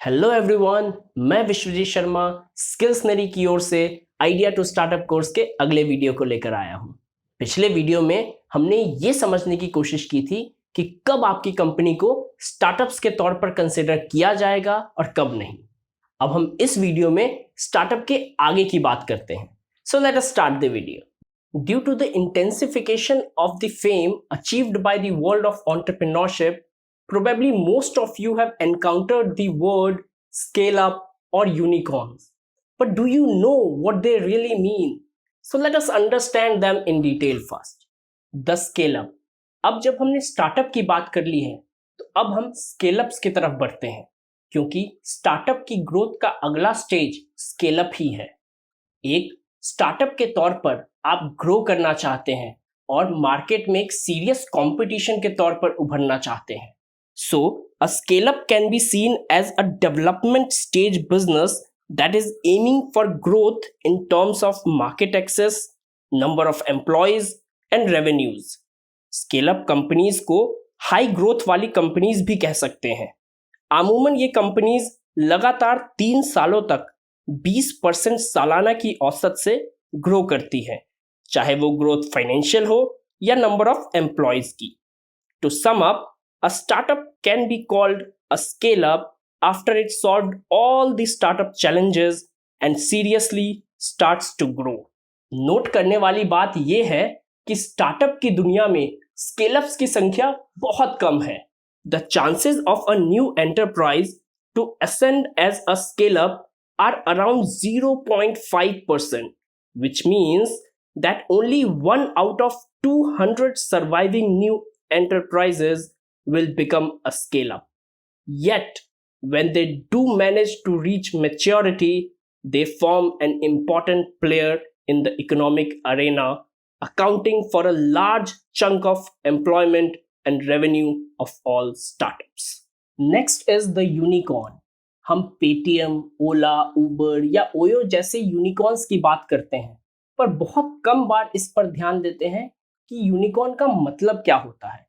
Hello everyone, मैं विश्वजीत शर्मा स्किल्सनरी की ओर से आइडिया टू स्टार्टअप कोर्स के अगले वीडियो को लेकर आया हूं। पिछले वीडियो में हमने ये समझने की कोशिश की थी कि कब आपकी कंपनी को स्टार्टअप्स के तौर पर कंसिडर किया जाएगा और कब नहीं। अब हम इस वीडियो में स्टार्टअप के आगे की बात करते हैं। So let us start the video. Due to the intensification of the fame achieved by the world of entrepreneurship, probably most of you have encountered the word scale up or unicorns. But do you know what they really mean? So let us understand them in detail first. The scale up. अब जब हमने startup की बात कर ली है तो अब हम स्केल अप्स की तरफ बढ़ते हैं, क्योंकि स्टार्टअप की ग्रोथ का अगला स्टेज स्केल अप ही है। एक स्टार्टअप के तौर पर आप ग्रो करना चाहते हैं और मार्केट में एक सीरियस कंपटीशन के तौर पर उभरना चाहते हैं। So, a scale-up can be seen as a development stage business that is aiming for growth in terms of market access, number of employees, and revenues. Scale-up companies को high growth वाली companies भी कह सकते हैं। अमूमन ये companies लगातार 3 सालों तक 20% सालाना की औसत से ग्रो करती है, चाहे वो ग्रोथ फाइनेंशियल हो या नंबर ऑफ एम्प्लॉयज की। To sum up, a startup can be called a scale-up after it solved all the startup challenges and seriously starts to grow. Note करने वाली बात यह है कि स्टार्टअप की दुनिया में स्केल-अप्स की संख्या बहुत कम है। The chances of a new enterprise to ascend as a scale-up are around 0.5%, which means that only 1 out of 200 surviving new enterprises will become a scale-up. Yet, when they do manage to reach maturity, they form an important player in the economic arena, accounting for a large chunk of employment and revenue of all startups. Next is the unicorn. हम Paytm, ओला, उबर या OYO जैसे unicorns की बात करते हैं, पर बहुत कम बार इस पर ध्यान देते हैं कि यूनिकॉर्न का मतलब क्या होता है।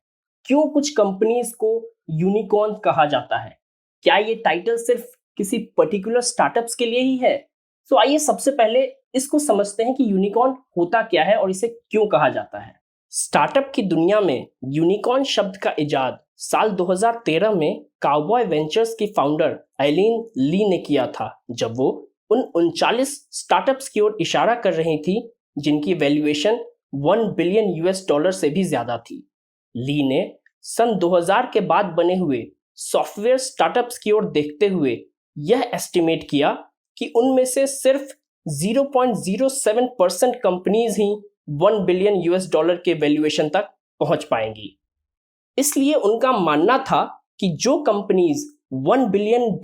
क्यों कुछ कंपनीज को यूनिकॉर्न कहा जाता है? क्या ये टाइटल सिर्फ किसी पर्टिकुलर स्टार्टअप्स के लिए ही है? तो आइए सबसे पहले इसको समझते हैं कि यूनिकॉर्न होता क्या है और इसे क्यों कहा जाता है। स्टार्टअप की दुनिया में यूनिकॉर्न शब्द का इजाद साल 2013 में काउबॉय वेंचर्स की फाउंडर आइलीन ली ने किया था, जब वो उन 39 स्टार्टअप्स की ओर इशारा कर रही थी जिनकी वैल्यूएशन $1 बिलियन से भी ज्यादा थी। ली ने सन 2000 के बाद बने हुए सॉफ्टवेयर स्टार्टअप्स की ओर देखते हुए यह एस्टिमेट किया कि उनमें से सिर्फ 0.07% कंपनीज ही $1 बिलियन के वैल्यूएशन तक पहुंच पाएंगी। इसलिए उनका मानना था कि जो कंपनीज $1 बिलियन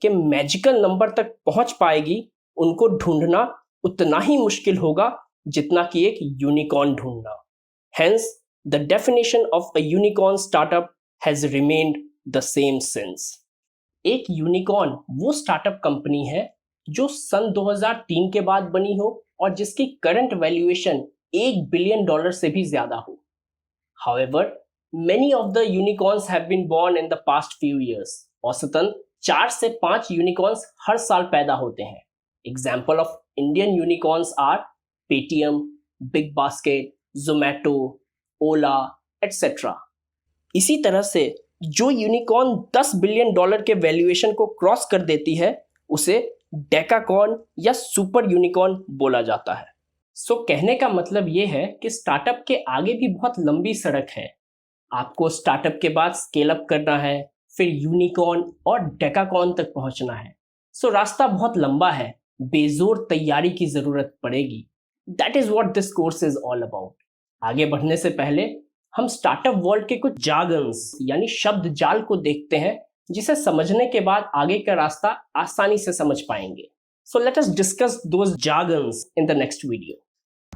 के मैजिकल नंबर तक पहुंच पाएगी, उनको ढूंढना उतना ही मुश्किल होगा जितना कि एक यूनिकॉर्न ढूंढना। Hence, the definition of a unicorn startup has remained the same since. एक यूनिकॉर्न वो स्टार्टअप कंपनी है जो सन 2003 के बाद बनी हो और जिसकी करंट वैल्यूएशन $1 बिलियन से भी ज्यादा हो। However, many of the unicorns have been born in the past few years. औसतन 4 से 5 यूनिकॉर्न्स हर साल पैदा होते हैं। Example of Indian unicorns are Paytm, Big Basket, Zomato, Ola etcetera. इसी तरह से जो यूनिकॉर्न $10 बिलियन के वैल्यूएशन को क्रॉस कर देती है उसे डेकाकॉर्न या सुपर यूनिकॉर्न बोला जाता है। सो कहने का मतलब ये है कि स्टार्टअप के आगे भी बहुत लंबी सड़क है। आपको स्टार्टअप के बाद स्केल अप करना है, फिर यूनिकॉर्न और डेकाकॉर्न तक पहुंचना है। सो रास्ता बहुत लंबा है, बेजोर तैयारी की जरूरत पड़ेगी। That is what this course is all about. आगे बढ़ने से पहले हम स्टार्टअप वर्ल्ड के कुछ जार्गन्स यानी शब्द जाल को देखते हैं, जिसे समझने के बाद आगे का रास्ता आसानी से समझ पाएंगे। सो let us discuss those jargons in the next video.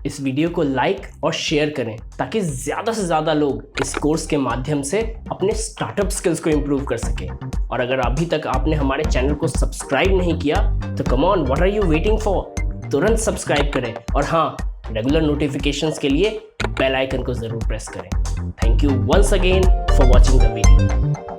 इस वीडियो को लाइक और शेयर करें ताकि ज्यादा से ज्यादा लोग इस कोर्स के माध्यम से अपने स्टार्टअप स्किल्स को इंप्रूव कर सकें। और अगर अभी तक आपने हमारे चैनल को सब्सक्राइब नहीं किया तो come on, what are you waiting for? तुरंत सब्सक्राइब करें और हाँ, रेगुलर नोटिफिकेशंस के लिए बेल आइकन को जरूर प्रेस करें। Thank you once again for watching the video.